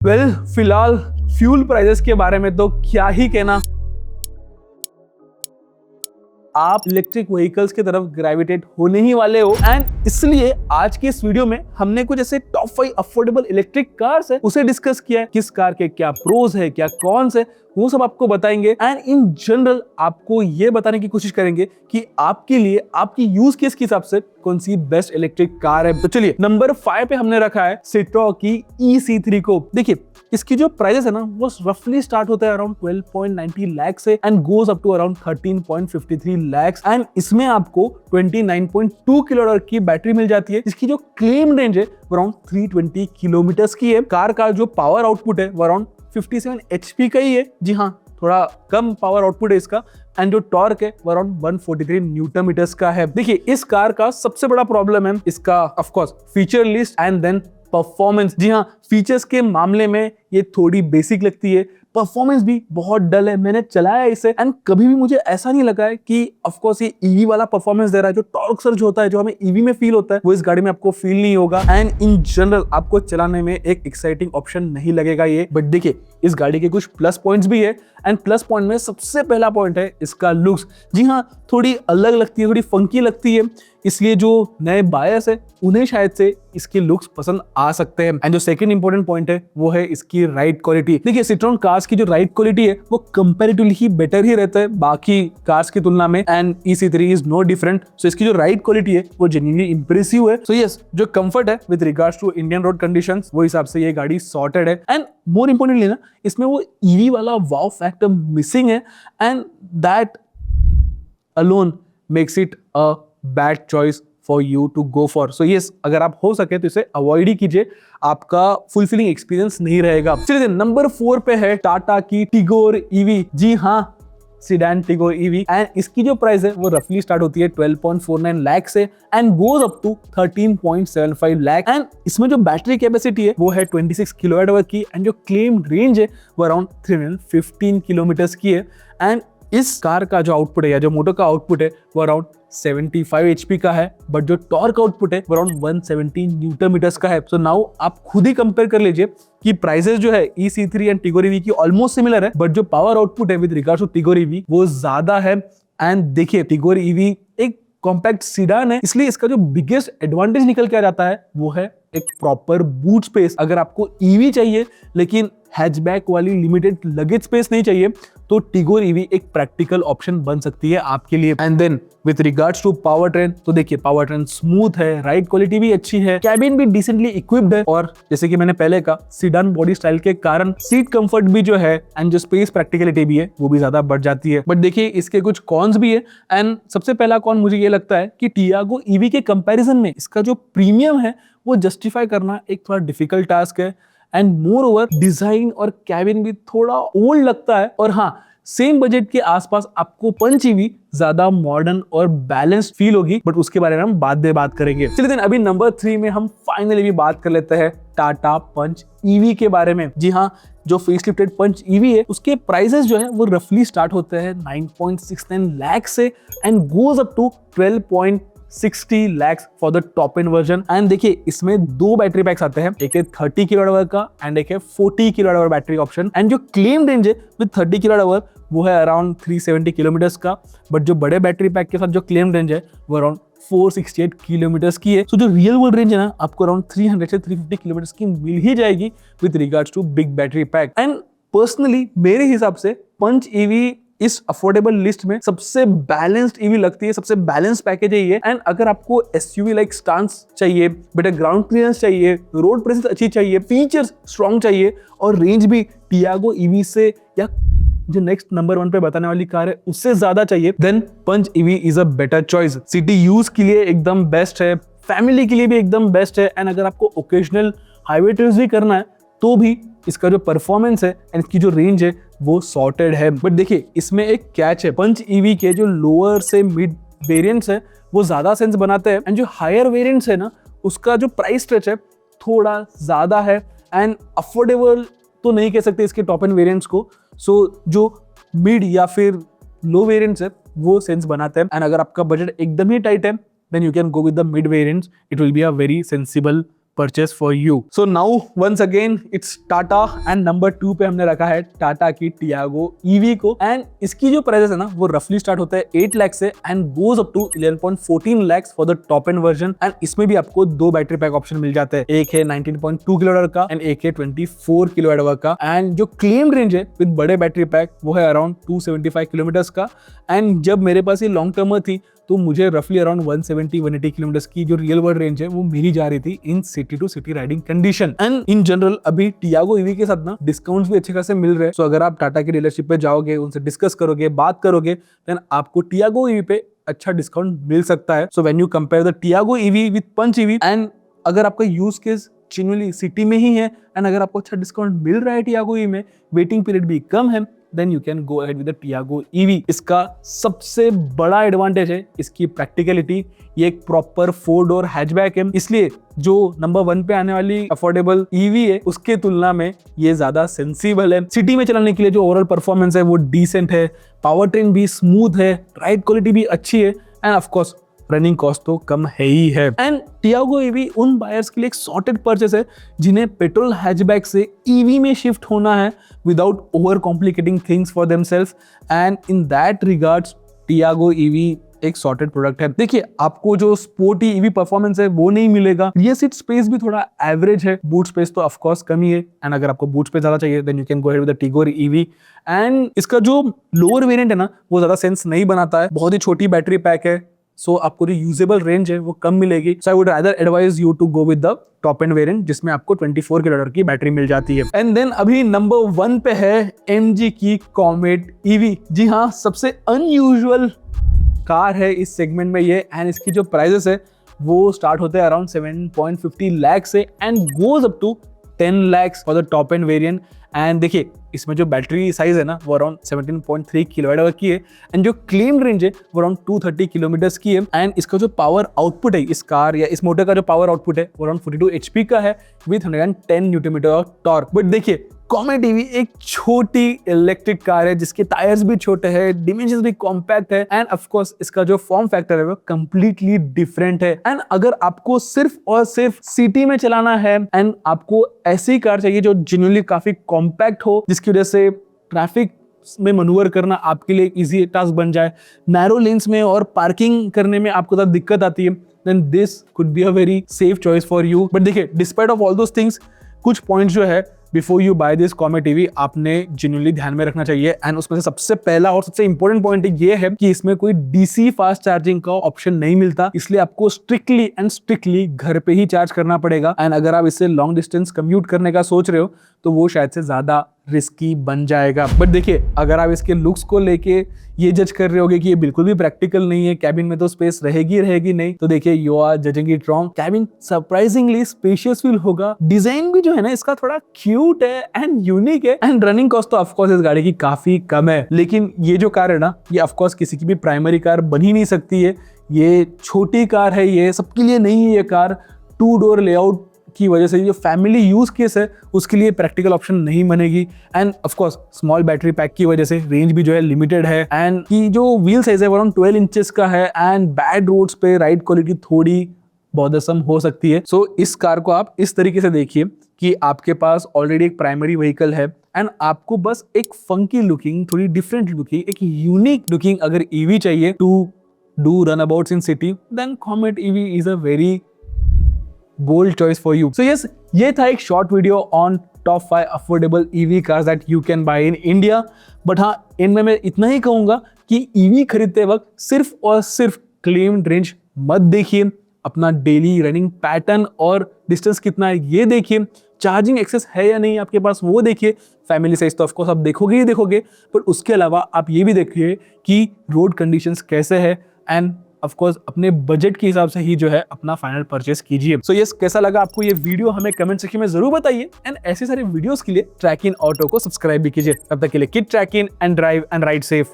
फिलहाल fuel prices के बारे में तो क्या ही कहना। आप इलेक्ट्रिक व्हीकल्स की तरफ ग्रेविटेट होने ही वाले हो एंड इसलिए आज की इस वीडियो में हमने कुछ ऐसे टॉप 5 अफोर्डेबल इलेक्ट्रिक कार्स है उसे डिस्कस किया है। किस कार के क्या प्रोज है, क्या कॉन्स है, वो सब आपको बताएंगे एंड इन जनरल आपको ये बताने की कोशिश करेंगे कि आपके लिए आपकी यूज केस के हिसाब से कौन सी बेस्ट इलेक्ट्रिक कार है। तो चलिए नंबर 5 पे हमने रखा है सिट्रो की EC3 को। देखिए इसकी जो प्राइस है ना वो रफली स्टार्ट होता है अराउंड 12.90 लाख से and goes up to around 13.53 lakh and इसमें आपको 29.2 किलोवाट की बैटरी मिल जाती है। इसकी जो क्लेम रेंज है वो अराउंड 320 किलोमीटर की है। कार का जो पावर आउटपुट है वो अराउंड 57 HP का ही है। जी हाँ, थोड़ा कम पावर आउटपुट है इसका एंड जो टॉर्क है वो अराउंड 143 न्यूटन मीटर्स का है। देखिए इस कार का सबसे बड़ा प्रॉब्लम है इसका of course feature list and then performance. जी हाँ, फीचर्स के मामले में ये थोड़ी बेसिक लगती है, परफॉर्मेंस भी बहुत डल है। मैंने चलाया इसे एंड कभी भी मुझे ऐसा नहीं लगा है कि ऑफ कोर्स ये ईवी वाला परफॉर्मेंस दे रहा है। जो टॉर्क सर्ज होता है, जो हमें ईवी में फील होता है, वो इस गाड़ी में आपको फील नहीं होगा एंड इन जनरल आपको चलाने में एक एक्साइटिंग ऑप्शन नहीं लगेगा ये। बट देखिए इस गाड़ी के कुछ प्लस पॉइंट्स भी है एंड प्लस पॉइंट में सबसे पहला पॉइंट है इसका लुक्स। जी हाँ, थोड़ी अलग लगती है, थोड़ी फंकी लगती है, इसलिए जो नए बायर्स है उन्हें शायद से इसके लुक्स पसंद आ सकते हैं। एंड जो सेकंड इंपॉर्टेंट पॉइंट है वो है इसकी राइड क्वालिटी। देखिए सिट्रोन कार्स की जो राइड क्वालिटी है वो कंपैरेटिवली ही बेटर ही रहता है बाकी कार्स की तुलना में and EC3 is no different. So इसकी जो राइड क्वालिटी है वो जेन्युइनली इंप्रेसिव है। सो यस, जो कंफर्ट है with regards to Indian road conditions वो हिसाब से ये गाड़ी सॉर्टेड है एंड मोर इंपोर्टेंटली ना इसमें वो ईवी वाला वाव फैक्टर मिसिंग है and that alone makes it a bad choice for you to go for. So yes, अगर आप हो सके तो इसे अवॉइड ही कीजिए, आपका फुलफिलिंग एक्सपीरियंस नहीं रहेगा। चलिए नंबर 4 पे है टाटा की टिगोर EV। जी हाँ, सीडान टिगोर EV एंड इसकी जो प्राइस है वो रफली स्टार्ट होती है 12.49 लाख से and goes up to 13.75 lakh and इसमें जो बैटरी कैपेसिटी है वो है 26 किलोवाट आवर की एंड जो क्लेम रेंज है वो अराउंड 315 किलोमीटर की है एंड इस कार का जो आउटपुट है या जो मोटर का आउटपुट है वो अराउंड 75 HP का है बट जो टॉर्क आउटपुट है वो अराउंड 170 न्यूटन मीटर्स का है। सो नाउ आप खुद ही कंपेयर कर लीजिए कि प्राइसेस जो है EC3 एंड टिगोर EV की ऑलमोस्ट सिमिलर है बट जो पावर आउटपुट है with regards to Tigor EV वो ज्यादा है। एंड देखिए टिगोर EV एक कॉम्पैक्ट सीडान है, इसलिए इसका जो बिगेस्ट एडवांटेज निकल के आ जाता है वो है एक प्रॉपर बूट स्पेस। अगर आपको EV चाहिए लेकिन हैचबैक वाली लिमिटेड लगेज स्पेस नहीं चाहिए तो टिगोर EV एक प्रैक्टिकल ऑप्शन बन सकती है आपके लिए। And then with regards to power train तो देखिए पावर ट्रेन स्मूथ है, राइड क्वालिटी भी अच्छी है, कैबिन भी डिसेंटली इक्विप्ड है और जैसे कि मैंने पहले कहा सीडान बॉडी स्टाइल के कारण सीट कंफर्ट भी जो है एंड जो स्पेस प्रैक्टिकलिटी भी है वो भी ज्यादा बढ़ जाती है। बट देखिए इसके कुछ कॉन्स भी है एंड सबसे पहला कॉन मुझे ये लगता है कि टियागो EV के कंपैरिजन में इसका जो प्रीमियम है वो जस्टिफाई करना एक थोड़ा डिफिकल्ट टास्क है एंड मोर ओवर डिजाइन और कैबिन भी थोड़ा ओल्ड लगता है। और हाँ, सेम बजट के आसपास आपको पंच EV ज्यादा मॉडर्न और बैलेंस्ड फील होगी बट उसके बारे में हम बाद में बात करेंगे। चलिए देन अभी नंबर 3 में हम फाइनली भी बात कर लेते हैं टाटा पंच EV के बारे में। जी हाँ, जो फेसलिफ्टेड पंच EV है उसके प्राइसेस जो है वो रफली स्टार्ट होते हैं 9.69 लाख से and goes up to 12.60 lakh for the top end version. And देखिए इसमें दो बैटरी पैक्स आते हैं, एक है 30 किलोवाट आवर का एंड एक है 40 kilowatt hour battery option and जो क्लेम रेंज है विद 30 किलोवाट आवर वो है अराउंड 370 किलोमीटर्स का बट जो बड़े बैटरी पैक के साथ जो क्लेम रेंज है वो अराउंड 468 किलोमीटर्स की है। सो जो रियल वर्ल्ड रेंज है ना आपको अराउंड 300 से 350 किलोमीटर्स की मिल ही जाएगी with regards to big battery pack. And personally मेरे हिसाब से पंच EV इस अफोर्डेबल लिस्ट में सबसे बैलेंस्ड EV लगती है, सबसे बैलेंस पैकेज है ये। एंड अगर आपको SUV लाइक स्टांस चाहिए, बेटर ग्राउंड क्लियरेंस चाहिए, रोड प्रेजेंस अच्छी चाहिए, फीचर्स स्ट्रॉन्ग चाहिए और रेंज भी टियागो EV से या जो नेक्स्ट नंबर 1 पे बताने वाली कार है उससे ज्यादा चाहिए, then Punch EV is a better choice. City use के लिए एकदम बेस्ट है, फैमिली के लिए भी एकदम बेस्ट है एंड अगर आपको ओकेजनल हाईवे ट्रिप्स भी करना है तो भी इसका जो परफॉर्मेंस है एंड इसकी जो रेंज है वो सॉर्टेड है। बट देखिए इसमें एक कैच है, पंच EV के जो लोअर से मिड वेरिएंट्स है वो ज्यादा सेंस बनाते हैं एंड जो हायर वेरिएंट्स है ना उसका जो प्राइस स्ट्रेच है थोड़ा ज्यादा है एंड अफोर्डेबल तो नहीं कह सकते इसके टॉप एंड वेरिएंट्स को। सो जो मिड या फिर लो वेरिएंट्स है वो सेंस बनाते हैं एंड अगर आपका बजट एकदम ही टाइट है then you can go with the mid variants, it will be a very sensible purchase for you. So now once again it's Tata and number 2 पे हमने रखा है टाटा की टियागो ईवी को। एंड इसकी जो प्राइस है ना वो रफली स्टार्ट होता है 8 लाख से and goes up to 11.14 lakh for the top end version. And इसमें भी आपको 2 बैटरी पैक ऑप्शन मिल जाते हैं, एक है 19.2 किलोवाट का एंड एक है 24 किलोवाट का। एंड जो क्लेम रेंज है विद बड़े बैटरी पैक वो है अराउंड 275 किलोमीटर्स का। एंड जब मेरे पास ये लॉन्ग टर्मर थी तो मुझे रफली अराउंड 170-180 किलोमीटर्स की जो रियल वर्ल्ड रेंज है वो मेरी जा रही थी in city to city riding condition. And in general अभी टियागो ईवी के साथ ना डिस्काउंट्स भी अच्छे खासे मिल रहे हैं। सो अगर आप टाटा की डीलरशिप पे जाओगे, उनसे डिस्कस करोगे, बात करोगे, देन आपको टियागो ईवी पे अच्छा डिस्काउंट मिल सकता है। So when you compare the Tiago EV with Punch EV, and अगर आपका यूज केस जेन्युइनली सिटी में ही है एंड अगर आपको अच्छा डिस्काउंट मिल रहा है टियागो ईवी में, वेटिंग पीरियड भी कम है, then you can go ahead with the Tiago EV। इसका सबसे बड़ा एडवांटेज है इसकी प्रैक्टिकलिटी। ये एक प्रॉपर 4 डोर हैचबैक है, इसलिए जो नंबर 1 पे आने वाली अफोर्डेबल ईवी है उसके तुलना में ये ज्यादा सेंसिबल है। सिटी में चलाने के लिए जो ओवरऑल परफॉर्मेंस है वो डिसेंट है, पावर ट्रेन भी स्मूथ है, राइड क्वालिटी भी अच्छी है and of course running cost तो कम है ही है। एंड टियागो ईवी उन बायर्स के लिए एक सॉर्टेड परचेस है जिन्हें पेट्रोल हैचबैक से ईवी में शिफ्ट होना है without over complicating things for themself. And in that regards Tiago EV एक सॉर्टेड प्रोडक्ट है। देखिए आपको जो स्पोर्टी ईवी परफॉर्मेंस है वो नहीं मिलेगा, रियर सीट स्पेस भी थोड़ा एवरेज है, बूट स्पेस तो ऑफ कोर्स कम ही है। एंड अगर आपको बूट स्पेस ज्यादा चाहिए then you can go ahead with the Tiago EV. And इसका जो लोअर वेरिएंट है ना वो ज्यादा सेंस नहीं बनाता है, बहुत ही छोटी बैटरी पैक है, सो आपको जो यूजेबल रेंज है वो कम मिलेगी। So I would rather advise you to go with the top end variant जिसमें आपको 24 किलोवाट की बैटरी मिल जाती है। एंड देन अभी नंबर 1 पे है MG की कॉमेट ईवी। जी हाँ, सबसे अनयूजुअल कार है इस सेगमेंट में ये। एंड इसकी जो प्राइसेस है वो स्टार्ट होते हैं अराउंड 7.50 लाख से and goes up to 10 lakh for the top end variant. And देखिए इसमें जो बैटरी साइज है ना वो अराउंड 17.3 किलोवाट की है एंड जो क्लेम रेंज है वो अराउंड 230 किलोमीटर्स की है। एंड इसका जो पावर आउटपुट है इस कार या इस मोटर का जो पावर आउटपुट है वो अराउंड 42 HP का है with 110 newton metre of torque. But देखिए कॉमेट ईवी एक छोटी इलेक्ट्रिक कार है जिसके टायर्स भी छोटे हैं, डिमेंशंस भी कॉम्पैक्ट है एंड ऑफ कोर्स इसका जो फॉर्म फैक्टर है वो कंप्लीटली डिफरेंट है। एंड अगर आपको सिर्फ और सिर्फ सिटी में चलाना है एंड आपको ऐसी कार चाहिए जो जेन्युइनली काफी कॉम्पैक्ट हो, जिसकी वजह से ट्रैफिक में मनूवर करना आपके लिए इजी टास्क बन जाए, नैरो लेन्स में और पार्किंग करने में आपको ज़्यादा दिक्कत आती है, then this could be a very safe choice for you. But देखिए despite of all those things कुछ पॉइंट्स जो है before you buy this Comet EV आपने जेन्युइनली ध्यान में रखना चाहिए। एंड उसमें से सबसे पहला और सबसे इंपॉर्टेंट पॉइंट ये है कि इसमें कोई डीसी फास्ट चार्जिंग का ऑप्शन नहीं मिलता, इसलिए आपको स्ट्रिक्टली घर पे ही चार्ज करना पड़ेगा। एंड अगर आप इससे लॉन्ग डिस्टेंस कम्यूट करने का सोच रहे हो तो वो शायद से ज्यादा रिस्की बन जाएगा। बट देखिए अगर आप इसके लुक्स को लेके ये जज कर रहे होगे कि ये बिल्कुल भी प्रैक्टिकल नहीं है, कैबिन में तो स्पेस रहेगी नहीं, तो देखिए you are judging it wrong. Cabin surprisingly spacious feel होगा, डिजाइन भी जो है ना इसका थोड़ा क्यूट है एंड यूनिक है एंड रनिंग कॉस्ट तो ऑफकोर्स इस गाड़ी की काफी कम है। लेकिन ये जो कार है ना ये ऑफकोर्स किसी की भी प्राइमरी कार बन ही नहीं सकती है, ये छोटी कार है, ये सबके लिए नहीं है। ये कार 2 डोर लेआउट की वजह से जो फैमिली यूज केस है उसके लिए प्रैक्टिकल ऑप्शन नहीं बनेगी। And of course small battery pack की वजह से रेंज भी जो है लिमिटेड है एंड की जो व्हील साइज है वो अराउंड 12 इंचेस का है एंड बैड रोड्स पे राइड क्वालिटी थोड़ी बॉदरसम हो सकती है। सो इस कार को आप इस तरीके से देखिए कि आपके पास ऑलरेडी एक प्राइमरी व्हीकल है एंड आपको बस एक फंकी लुकिंग, थोड़ी डिफरेंट लुकिंग, एक यूनिक लुकिंग अगर ईवी चाहिए to do runabouts in city, then Comet EV is a very bold choice for you. So yes, ये था एक short video on top 5 affordable EV cars that you can buy in India. But हाँ, इनमें मैं इतना ही कहूंगा कि EV खरीदते वक्त सिर्फ और सिर्फ क्लेम्ड रेंज मत देखिए, अपना डेली रनिंग पैटर्न और डिस्टेंस कितना है ये देखिए, चार्जिंग एक्सेस है या नहीं आपके पास वो देखिए, फैमिली साइज तो ऑफकोर्स आप देखोगे ही देखोगे, पर उसके अलावा आप ये भी देखिए कि रोड कंडीशंस कैसे है एंड ऑफ कोर्स अपने बजट के हिसाब से ही जो है अपना फाइनल परचेस कीजिए। सो यस, कैसा लगा आपको ये वीडियो हमें कमेंट सेक्शन में जरूर बताइए एंड ऐसे सारे वीडियोस के लिए ट्रैक इन ऑटो को सब्सक्राइब भी कीजिए। तब तक के लिए keep trekking and drive and ride safe.